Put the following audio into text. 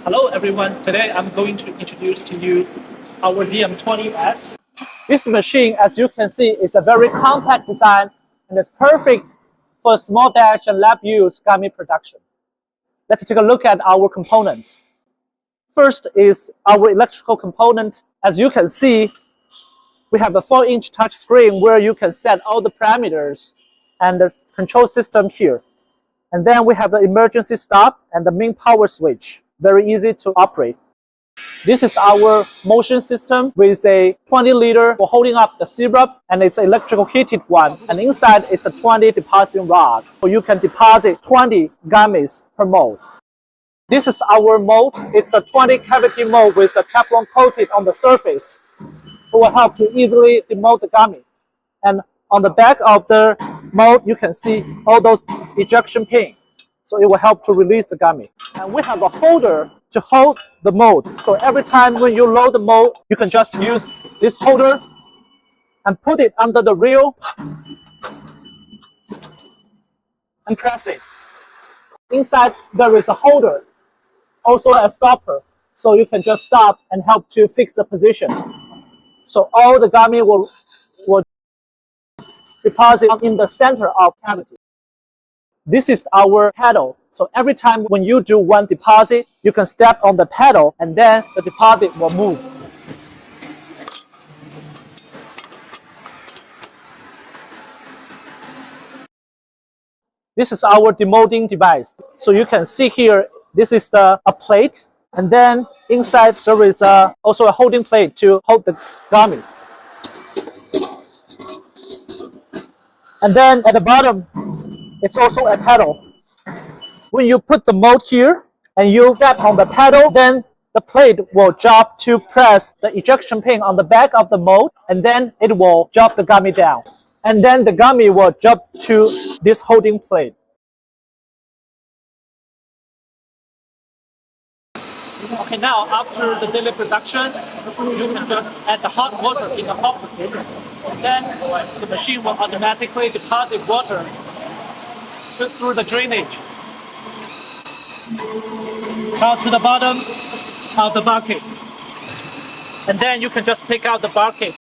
Hello everyone, today I'm going to introduce to you our DM-20S. This machine, as you can see, is a very compact design and it's perfect for small batch and lab use gummy production. Let's take a look at our components. First is our electrical component. As you can see, we have a 4-inch touch screen where you can set all the parameters and the control system here. And then we have the emergency stop and the main power switch. Very easy to operate. This is our motion system with a 20-liter for holding up the syrup, and it's an electrical heated one. And inside it's a 20 depositing rods, so you can deposit 20 gummies per mold. This is our mold. It's a 20 cavity mold with a Teflon coated on the surface. It will help to easily demold the gummy. And on the back of the mold, you can see all those ejection pins. So it will help to release the gummy. And we have a holder to hold the mold. So every time when you load the mold, you can just use this holder and put it under the reel and press it. Inside there is a holder, also a stopper. So you can just stop and help to fix the position. So all the gummy will deposit in the center of cavity. This is our pedal. So every time when you do one deposit, you can step on the pedal and then the deposit will move. This is our demolding device. So you can see here, this is a plate, and then inside there is also a holding plate to hold the gummy. And then at the bottom, it's also a pedal. When you put the mold here and you tap on the pedal, then the plate will drop to press the ejection pin on the back of the mold, and then it will drop the gummy down. And then the gummy will jump to this holding plate. Okay, now after the daily production, you can just add the hot water in the hot bucket. Then the machine will automatically deposit water through the drainage down to the bottom of the bucket. And then you can just take out the bucket